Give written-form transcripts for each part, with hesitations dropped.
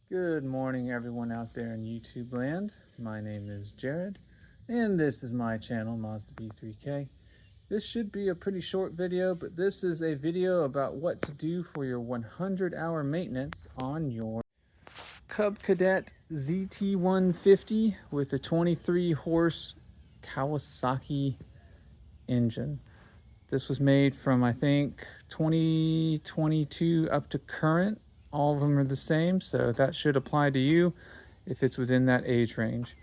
Good morning, everyone out there in YouTube land. My name is Jared, and this is my channel, Mazda B3K. This should be a pretty short video, but this is a video about what to do for your 100-hour maintenance on your Cadet ZT150 with a 23-horse Kawasaki engine. This was made from, I think, 2022 up to current. All of them are the same, so that should apply to you if it's within that age range.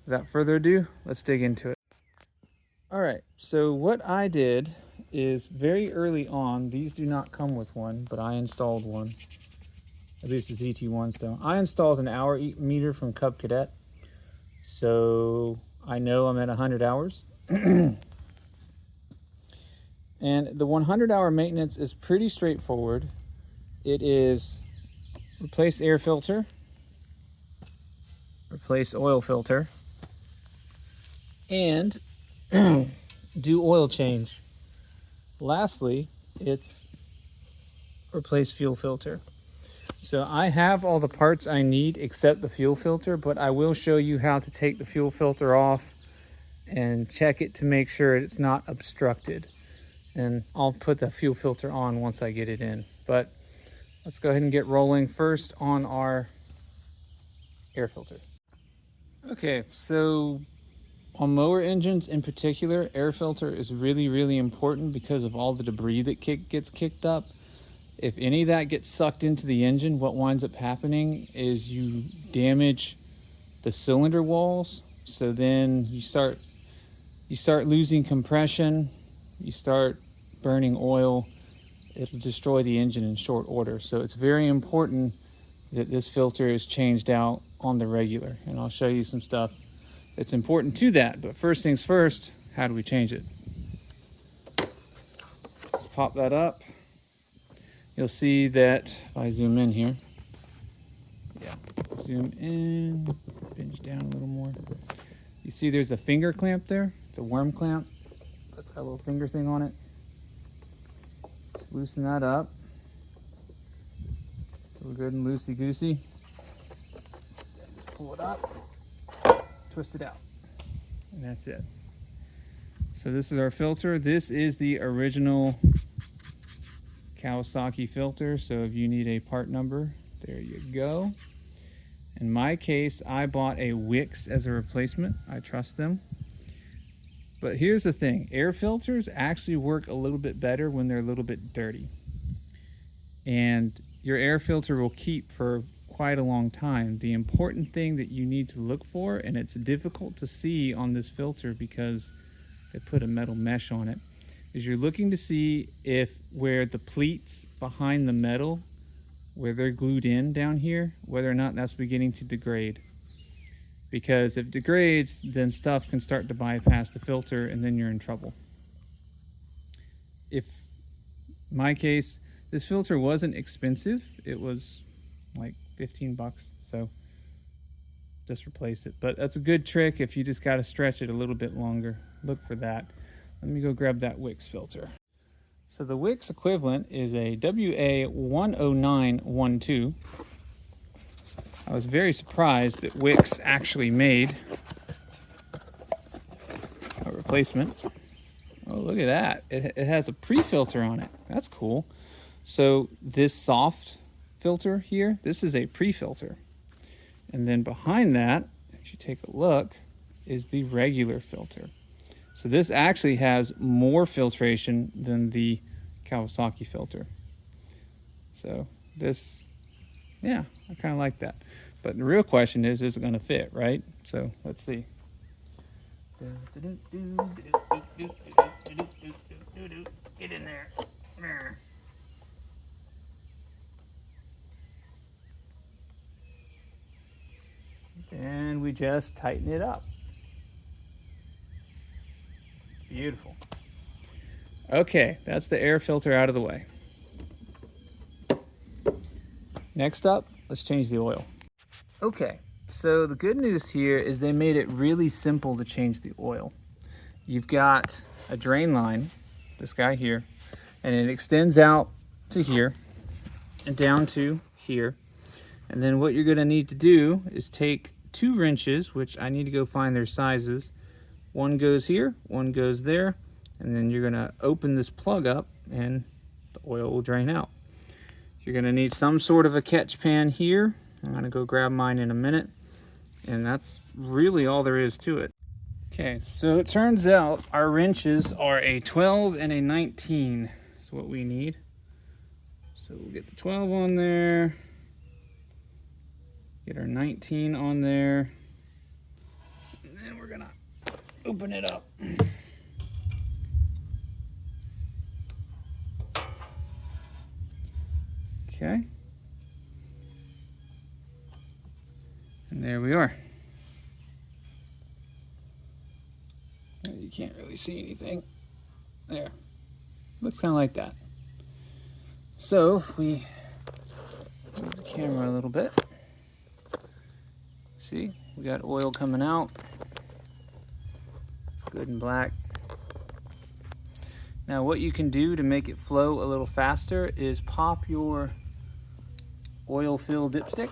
Without further ado, let's dig into it. All right, so what I did is very early on, these do not come with one, but I installed one. At least the ZT1s don't. I installed an hour meter from Cub Cadet, so I know I'm at 100 hours. And the 100-hour maintenance is pretty straightforward. It is replace air filter, replace oil filter, and do oil change. Lastly, it's replace fuel filter. So I have all the parts I need except the fuel filter, but I will show you how to take the fuel filter off and check it to make sure it's not obstructed. And I'll put the fuel filter on once I get it in. But let's go ahead and get rolling first on our air filter. Okay, so on mower engines in particular, air filter is really important because of all the debris that gets kicked up. If any of that gets sucked into the engine, what winds up happening is you damage the cylinder walls. So then you start losing compression, you start burning oil. It'll destroy the engine in short order. So it's very important that this filter is changed out on the regular. And I'll show you some stuff that's important to that. But first things first, how do we change it? Let's pop that up. You'll see that if I zoom in here, zoom in, pinch down a little more. You see there's a finger clamp there. It's a worm clamp. That's got a little finger thing on it. Just loosen that up. Feel good and loosey-goosey. Just pull it up, twist it out, and that's it. So this is our filter. This is the original Kawasaki filter. So if you need a part number, there you go. In my case, I bought a Wix as a replacement. I trust them. But here's the thing, air filters actually work a little bit better when they're a little bit dirty. And your air filter will keep for quite a long time. The important thing that you need to look for, and it's difficult to see on this filter because they put a metal mesh on it, is you're looking to see if where the pleats behind the metal, where they're glued in down here, whether or not that's beginning to degrade. Because if it degrades, then stuff can start to bypass the filter and then you're in trouble. If, in my case, this filter wasn't expensive. It was like 15 bucks, so just replace it. But that's a good trick if you just got to stretch it a little bit longer. Look for that. Let me go grab that Wix filter. So the Wix equivalent is a WA10912. I was very surprised that Wix actually made a replacement. Oh, look at that. It has a pre-filter on it. That's cool. So this soft filter here, this is a pre-filter. And then behind that, if you take a look, is the regular filter. So this actually has more filtration than the Kawasaki filter. So this, yeah, I kind of like that. But the real question is it going to fit, right? So let's see. Get in there. And we just tighten it up. Beautiful. Okay, that's the air filter out of the way. Next up, let's change the oil. Okay, so the good news here is they made it really simple to change the oil. You've got a drain line, this guy here, and it extends out to here and down to here. And then what you're going to need to do is take 2 wrenches, which I need to go find their sizes. One goes here, one goes there, and then you're going to open this plug up and the oil will drain out. You're going to need some sort of a catch pan here. I'm going to go grab mine in a minute, and that's really all there is to it. Okay, so it turns out our wrenches are a 12 and a 19 is what we need. So we'll get the 12 on there, get our 19 on there, and then we're gonna open it up. Okay. And there we are. You can't really see anything. There. Looks kind of like that. So if we move the camera a little bit, see, we got oil coming out. It's good and black. Now what you can do to make it flow a little faster is pop your oil fill dipstick,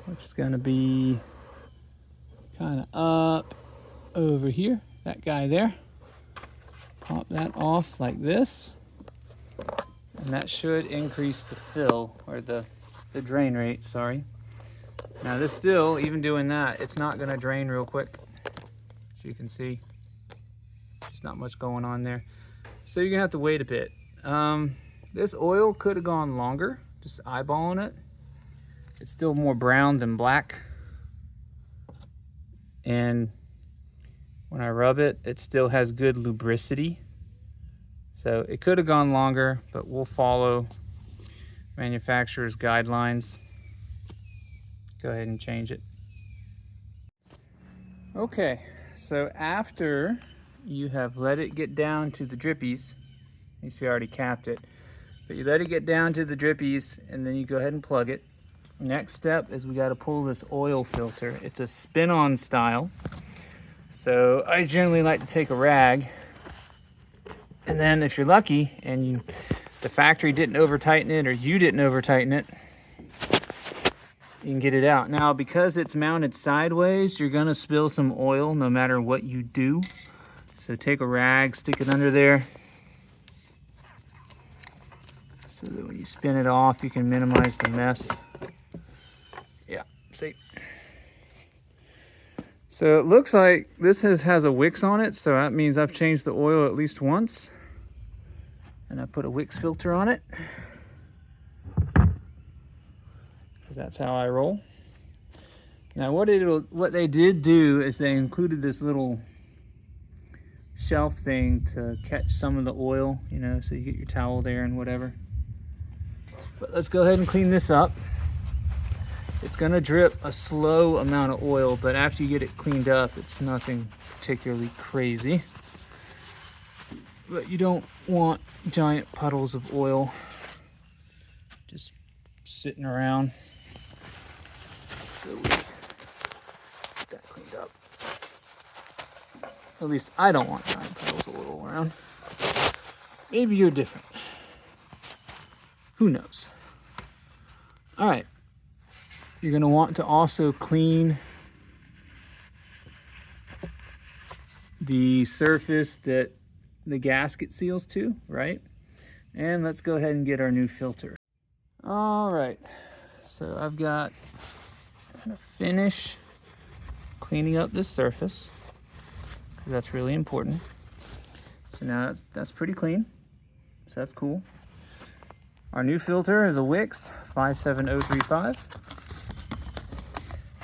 which is going to be kind of up over here, that guy there. Pop that off like this, and that should increase the fill, or the drain rate, sorry. Now this still, even doing that, it's not going to drain real quick, as you can see. There's not much going on there, so you're gonna have to wait a bit. This oil could have gone longer, just eyeballing it. It's still more brown than black, and when I rub it, it still has good lubricity. So it could have gone longer, but we'll follow manufacturer's guidelines. Go ahead and change it. Okay, so after you have let it get down to the drippies, you see I already capped it, but you let it get down to the drippies and then you go ahead and plug it. Next step is we got to pull this oil filter. It's a spin-on style. So I generally like to take a rag, and then if you're lucky and the factory didn't over tighten it or you didn't over tighten it, you can get it out. Now because it's mounted sideways, you're gonna spill some oil no matter what you do. So take a rag, stick it under there, so that when you spin it off, you can minimize the mess. Yeah, see? So it looks like this has a Wix on it, so that means I've changed the oil at least once. And I put a Wix filter on it, because that's how I roll. Now what they did do is they included this little shelf thing to catch some of the oil, you know, so you get your towel there and whatever. But let's go ahead and clean this up. It's gonna drip a slow amount of oil, but after you get it cleaned up, it's nothing particularly crazy. But you don't want giant puddles of oil just sitting around. So we get that cleaned up. At least I don't want giant puddles of oil around. Maybe you're different. Who knows? All right. You're going to want to also clean the surface that the gasket seals to, right? And let's go ahead and get our new filter. All right, so I've got to finish cleaning up this surface, because that's really important. So now that's pretty clean, so that's cool. Our new filter is a Wix 57035.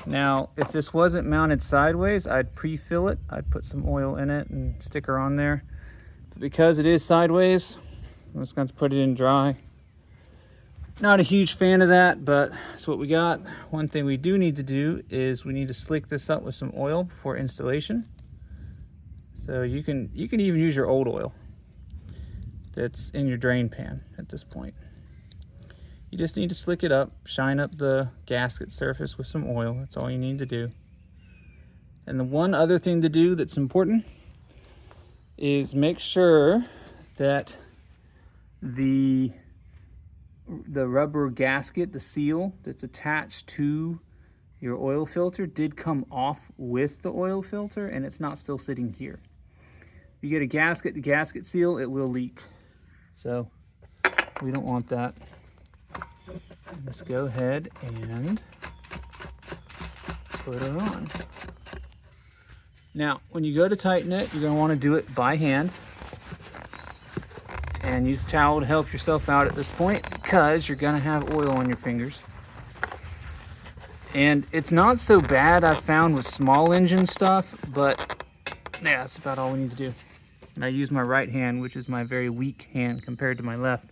Now, if this wasn't mounted sideways, I'd pre-fill it. I'd put some oil in it and stick her on there. But because it is sideways, I'm just going to put it in dry. Not a huge fan of that, but that's what we got. One thing we do need to do is we need to slick this up with some oil before installation. So you can even use your old oil that's in your drain pan at this point. You just need to slick it up, shine up the gasket surface with some oil. That's all you need to do. And the one other thing to do that's important is make sure that the rubber gasket, the seal that's attached to your oil filter did come off with the oil filter, and it's not still sitting here. If you get a gasket, the gasket seal, it will leak. So we don't want that. Let's go ahead and put it on. Now, when you go to tighten it, you're going to want to do it by hand. And use a towel to help yourself out at this point because you're going to have oil on your fingers. And it's not so bad, I've found, with small engine stuff, but yeah, that's about all we need to do. And I use my right hand, which is my very weak hand compared to my left.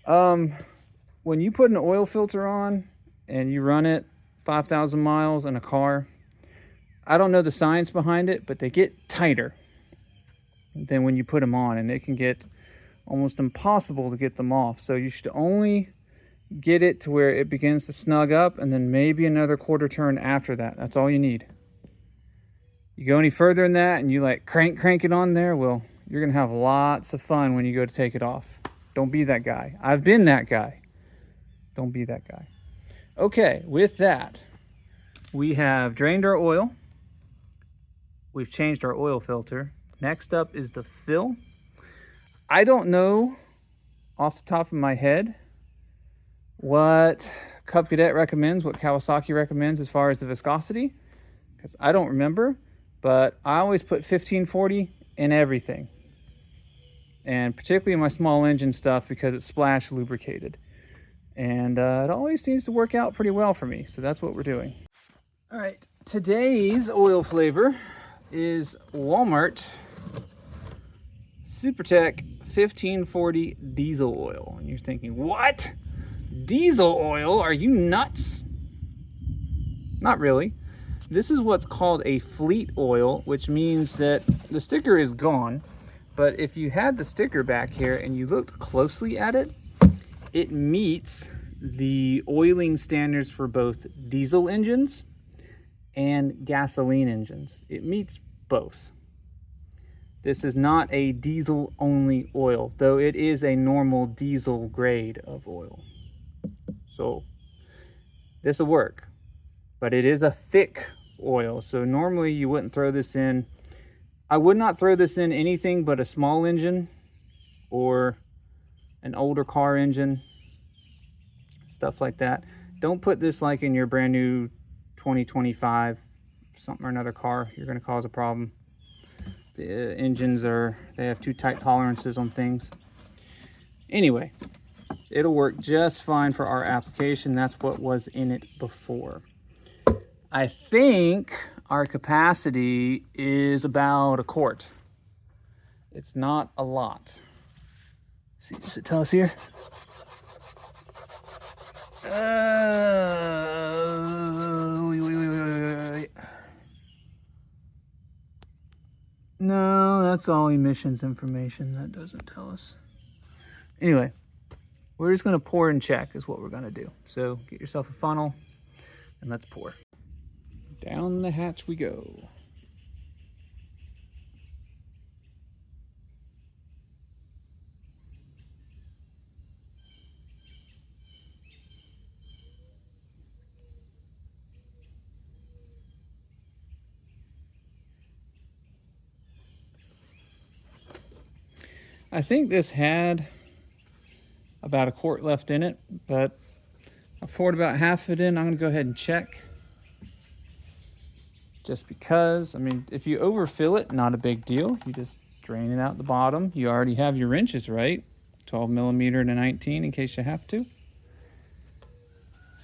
When you put an oil filter on and you run it 5,000 miles in a car, I don't know the science behind it, but they get tighter than when you put them on, and it can get almost impossible to get them off. So you should only get it to where it begins to snug up, and then maybe another quarter turn after that. That's all you need. You go any further than that and you like crank it on there, well, you're gonna have lots of fun when you go to take it off. Don't be that guy. I've been that guy. Don't be that guy. Okay, with that, we have drained our oil. We've changed our oil filter. Next up is the fill. I don't know off the top of my head what Cadet recommends, what Kawasaki recommends as far as the viscosity, because I don't remember, but I always put 1540 in everything. And particularly in my small engine stuff because it's splash lubricated. And it always seems to work out pretty well for me, so that's what we're doing. All right, today's oil flavor is Walmart SuperTech 1540 diesel oil. And you're thinking, what? Diesel oil? Are you nuts? Not really. This is what's called a fleet oil, which means that the sticker is gone. But if you had the sticker back here and you looked closely at it, it meets the oiling standards for both diesel engines and gasoline engines. It meets both. This is not a diesel only oil, though it is a normal diesel grade of oil. So this will work, but it is a thick oil. So normally you wouldn't throw this in. I would not throw this in anything but a small engine or an older car engine, stuff like that. Don't put this like in your brand new 2025 something or another car. You're going to cause a problem. The engines they have too tight tolerances on things. Anyway, it'll work just fine for our application. That's what was in it before. I think our capacity is about a quart. It's not a lot. See, does it tell us here? No, that's all emissions information. That doesn't tell us. Anyway, we're just going to pour and check is what we're going to do. So get yourself a funnel and let's pour. Down the hatch we go. I think this had about a quart left in it, but I poured about half of it in. I'm going to go ahead and check. Just because, I mean, if you overfill it, not a big deal. You just drain it out the bottom. You already have your wrenches, right? 12 millimeter to 19 in case you have to.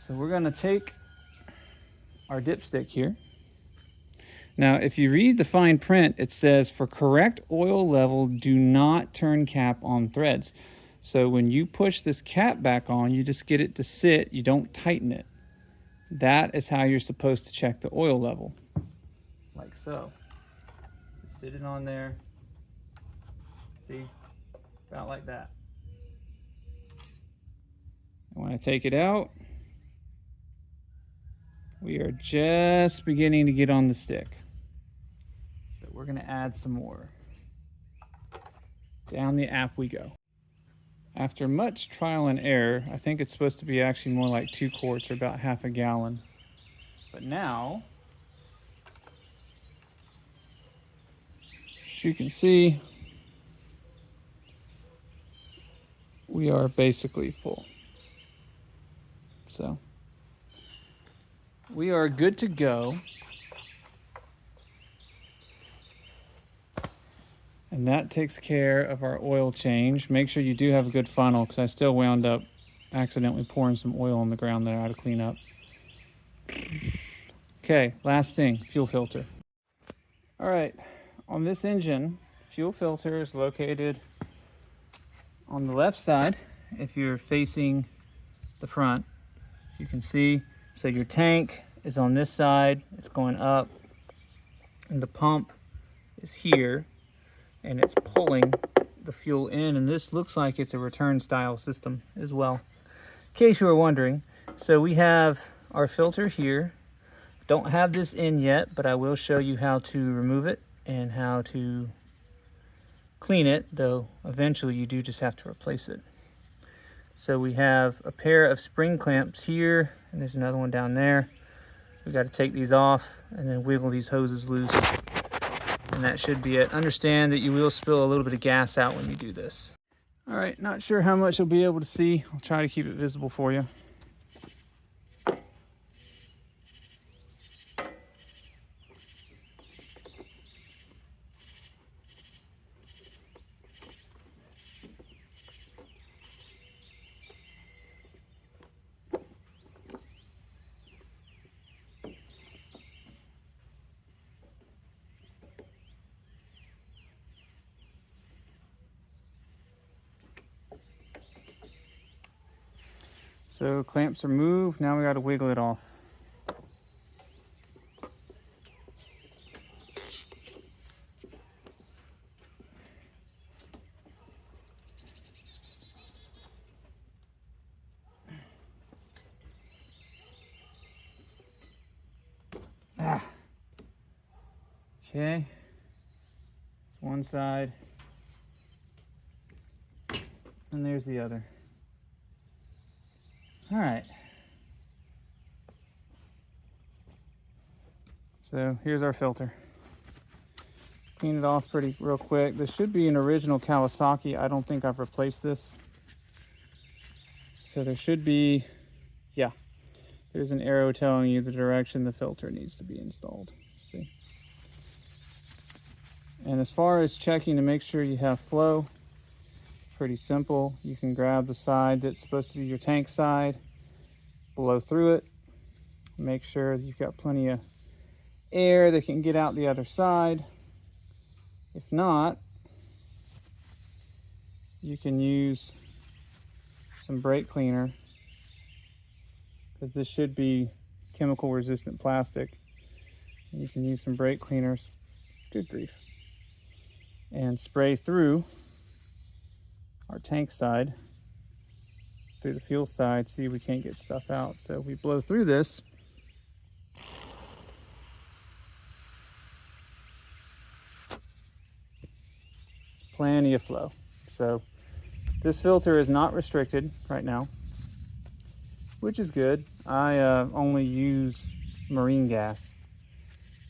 So we're going to take our dipstick here. Now, if you read the fine print, it says for correct oil level, do not turn cap on threads. So when you push this cap back on, you just get it to sit. You don't tighten it. That is how you're supposed to check the oil level. Like so. Just sit it on there. See? About like that. And when I take it out, we are just beginning to get on the stick. So we're going to add some more. Down the app we go. After much trial and error, I think it's supposed to be actually more like 2 quarts or about half a gallon. But now, as you can see, we are basically full. So we are good to go. And that takes care of our oil change. Make sure you do have a good funnel, because I still wound up accidentally pouring some oil on the ground that I had to clean up. Okay, last thing, fuel filter. All right, on this engine, fuel filter is located on the left side. If you're facing the front, you can see, so your tank is on this side, it's going up, and the pump is here, and it's pulling the fuel in, and this looks like it's a return style system as well, in case you were wondering. So we have our filter here. Don't have this in yet, but I will show you how to remove it and how to clean it, though eventually you do just have to replace it. So we have a pair of spring clamps here, and there's another one down there. We got to take these off and then wiggle these hoses loose, and that should be it. Understand that you will spill a little bit of gas out when you do this. All right, not sure how much you'll be able to see. I'll try to keep it visible for you. So clamps are moved, now we got to wiggle it off. Okay, it's one side, and there's the other. All right. So here's our filter. Clean it off real quick. This should be an original Kawasaki. I don't think I've replaced this. So there should be, yeah, there's an arrow telling you the direction the filter needs to be installed. See? And as far as checking to make sure you have flow, pretty simple. You can grab the side that's supposed to be your tank side, blow through it, make sure that you've got plenty of air that can get out the other side. If not, you can use some brake cleaner, because this should be chemical resistant plastic. And you can use some brake cleaners, good grief, and spray through our tank side, through the fuel side, see if we can't get stuff out. So if we blow through this, plenty of flow. So this filter is not restricted right now, which is good. I only use marine gas,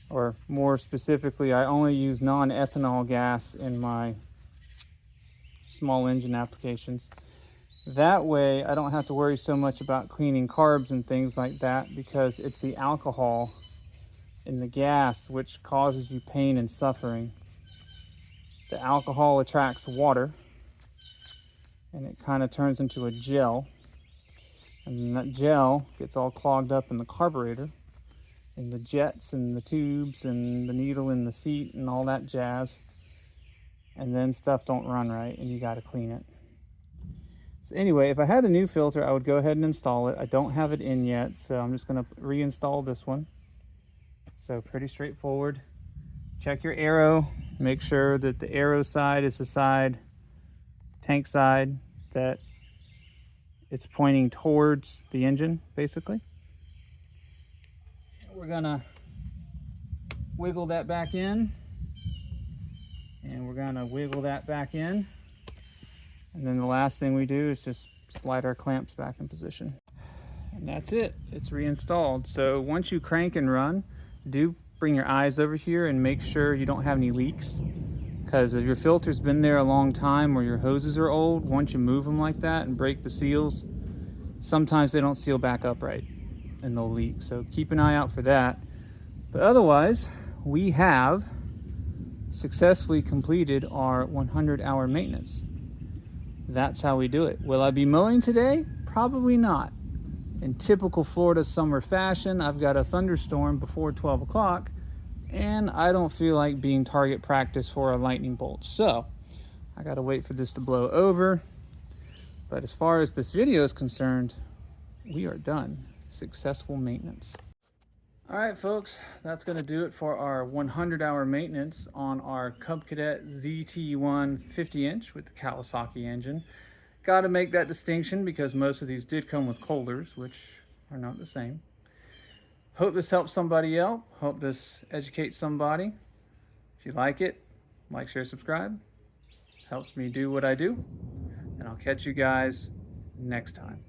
or more specifically, I only use non-ethanol gas in my small engine applications. That way I don't have to worry so much about cleaning carbs and things like that, because it's the alcohol in the gas which causes you pain and suffering. The alcohol attracts water, and it kind of turns into a gel, and then that gel gets all clogged up in the carburetor, and the jets and the tubes and the needle in the seat and all that jazz, and then stuff don't run right and you got to clean it. So anyway, if I had a new filter, I would go ahead and install it. I don't have it in yet, so I'm just going to reinstall this one. So pretty straightforward. Check your arrow, make sure that the arrow side is the side, tank side, that it's pointing towards the engine, basically. We're gonna wiggle that back in, and we're gonna wiggle that back in, And then the last thing we do is just slide our clamps back in position. And that's it, it's reinstalled. So once you crank and run, do bring your eyes over here and make sure you don't have any leaks. Because if your filter's been there a long time or your hoses are old, once you move them like that and break the seals, sometimes they don't seal back up right and they'll leak. So keep an eye out for that. But otherwise, we have successfully completed our 100-hour maintenance. That's how we do it. Will I be mowing today? Probably not. In typical Florida summer fashion, I've got a thunderstorm before 12 o'clock, and I don't feel like being target practice for a lightning bolt. So I gotta wait for this to blow over. But as far as this video is concerned, we are done. Successful maintenance. All right, folks, that's gonna do it for our 100-hour maintenance on our Cub Cadet ZT1 50-inch with the Kawasaki engine. Got to make that distinction because most of these did come with Kohlers, which are not the same. Hope this helps somebody else. Hope this educates somebody. If you like it, like, share, subscribe. Helps me do what I do. And I'll catch you guys next time.